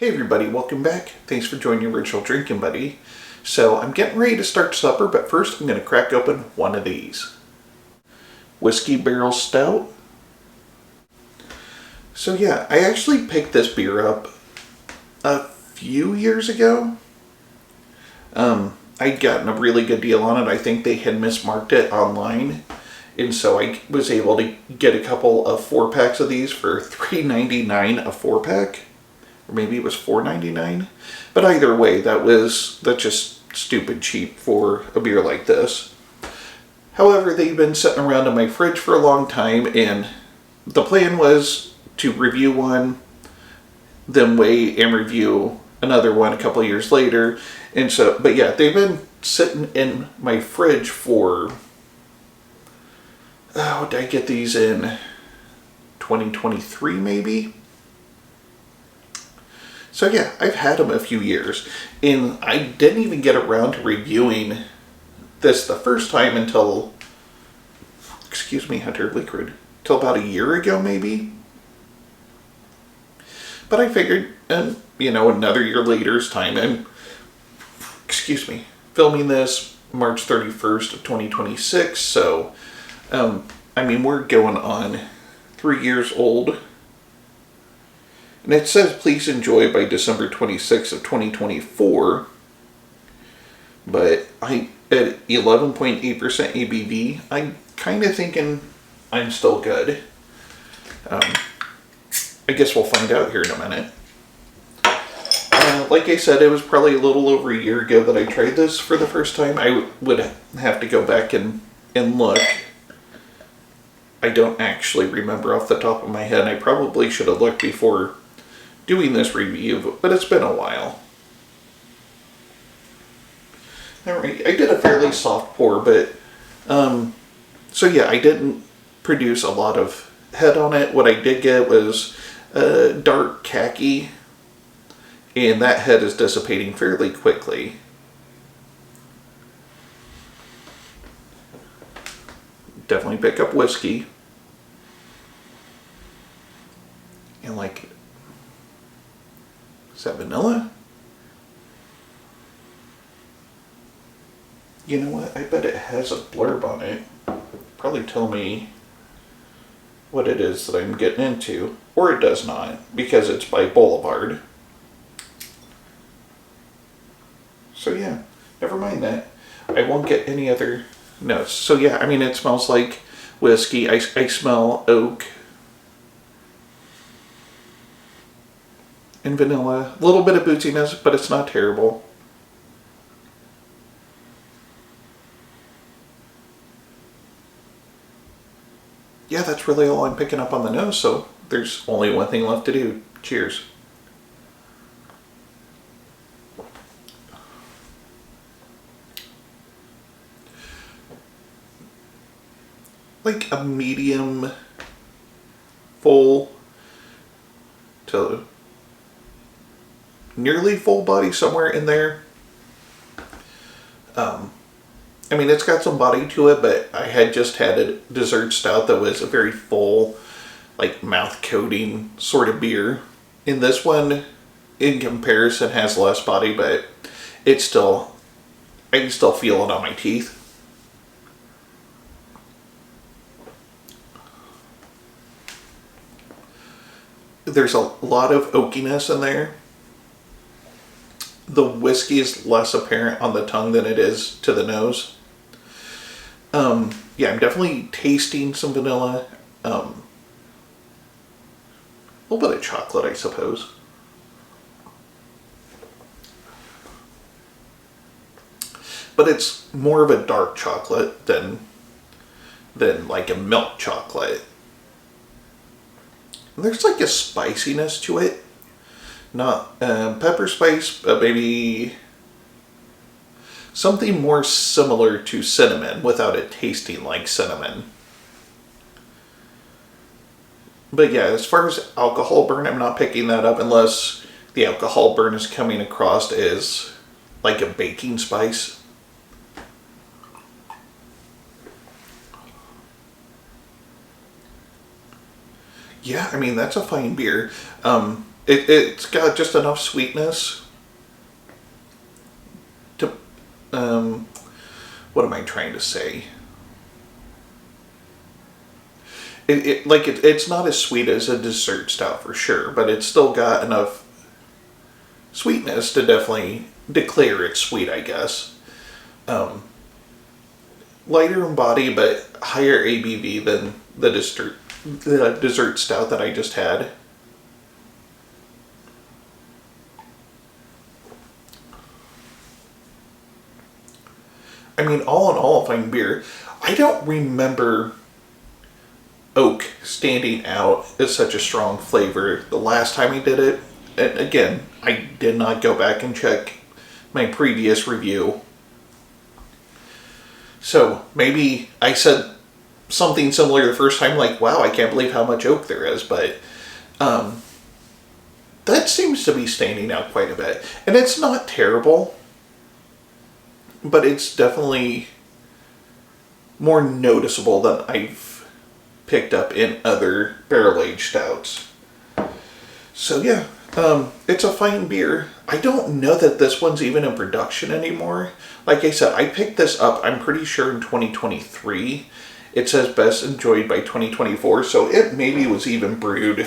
Hey everybody, welcome back. Thanks for joining your virtual drinking buddy. So I'm getting ready to start supper, but first I'm going to crack open one of these. Whiskey Barrel Stout. So yeah, I actually picked this beer up a few years ago. I'd gotten a really good deal on it. I think they had mismarked it online. And so I was able to get a couple of 4-packs of these for $3.99 a 4-pack. Or maybe it was $4.99. But either way, that's just stupid cheap for a beer like this. However, they've been sitting around in my fridge for a long time, and the plan was to review one, then wait and review another one a couple of years later. And so, but yeah, they've been sitting in my fridge for, did I get these in 2023 maybe? So yeah, I've had them a few years, and I didn't even get around to reviewing this the first time until, excuse me, Hunter Liquid, till about a year ago maybe. But I figured, another year later's time, and excuse me, filming this March 31st of 2026, so, we're going on 3 years old. And it says please enjoy by December 26th of 2024. But at 11.8% ABV, I'm kind of thinking I'm still good. I guess we'll find out here in a minute. Like I said, it was probably a little over a year ago that I tried this for the first time. I would have to go back and look. I don't actually remember off the top of my head. I probably should have looked before doing this review, but it's been a while. Alright, I did a fairly soft pour, but so yeah, I didn't produce a lot of head on it. What I did get was dark khaki, and that head is dissipating fairly quickly. Definitely pick up whiskey. And like, is that vanilla? You know what? I bet it has a blurb on it. Probably tell me what it is that I'm getting into. Or it does not, because it's by Boulevard. So yeah, never mind that. I won't get any other notes. So yeah, it smells like whiskey. I smell oak and vanilla. A little bit of bootsiness, but it's not terrible. Yeah, that's really all I'm picking up on the nose, so there's only one thing left to do. Cheers. Like a medium full to nearly full body, somewhere in there. It's got some body to it, but I had just had a dessert stout that was a very full, like mouth coating sort of beer. And this one, in comparison, has less body, but I can still feel it on my teeth. There's a lot of oakiness in there. The whiskey is less apparent on the tongue than it is to the nose. Yeah, I'm definitely tasting some vanilla. A little bit of chocolate, I suppose. But it's more of a dark chocolate than like a milk chocolate. There's like a spiciness to it. Not pepper spice, but maybe something more similar to cinnamon without it tasting like cinnamon. But yeah, as far as alcohol burn, I'm not picking that up unless the alcohol burn is coming across as like a baking spice. Yeah, that's a fine beer. It's got just enough sweetness to, what am I trying to say? It's not as sweet as a dessert stout for sure, but it's still got enough sweetness to definitely declare it's sweet, I guess. Lighter in body, but higher ABV than the dessert stout that I just had. I mean, all in all, a fine beer. I don't remember oak standing out as such a strong flavor the last time I did it. And again, I did not go back and check my previous review. So maybe I said something similar the first time, like, wow, I can't believe how much oak there is, but that seems to be standing out quite a bit. And it's not terrible, but it's definitely more noticeable than I've picked up in other barrel-aged stouts. So yeah, it's a fine beer. I don't know that this one's even in production anymore. Like I said, I picked this up, I'm pretty sure, in 2023. It says best enjoyed by 2024, so it maybe was even brewed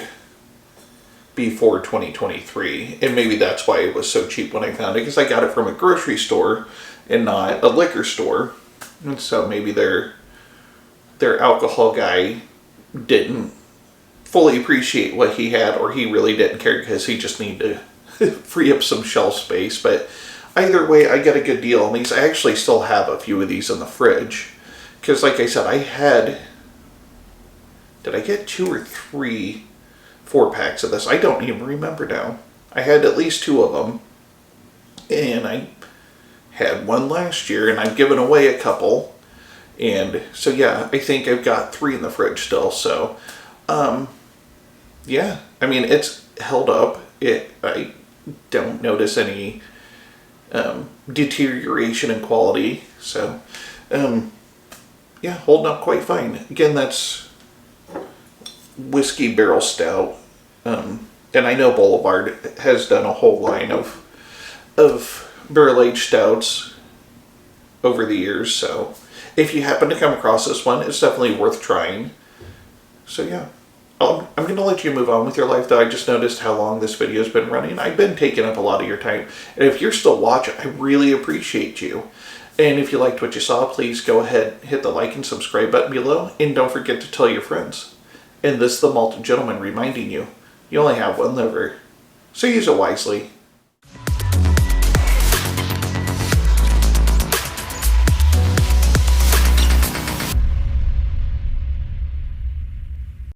before 2023. And maybe that's why it was so cheap when I found it, because I got it from a grocery store and not a liquor store. And so maybe their alcohol guy didn't fully appreciate what he had, or he really didn't care because he just needed to free up some shelf space. But either way, I got a good deal on these. I actually still have a few of these in the fridge because, like I said, did I get 2 or 3 4-packs of this? I don't even remember now. I had at least 2 of them, and I had one last year, and I've given away a couple. And so yeah, I think I've got 3 in the fridge still. So yeah, I mean, it's held up. I don't notice any deterioration in quality. So yeah, holding up quite fine. Again, that's Whiskey Barrel Stout. And I know Boulevard has done a whole line of barrel-aged stouts over the years. So if you happen to come across this one, it's definitely worth trying. So yeah, I'm going to let you move on with your life, though. I just noticed how long this video has been running. I've been taking up a lot of your time. And if you're still watching, I really appreciate you. And if you liked what you saw, please go ahead, hit the like and subscribe button below. And don't forget to tell your friends. And this is the Malted Gentleman reminding you, you only have one liver, so use it wisely.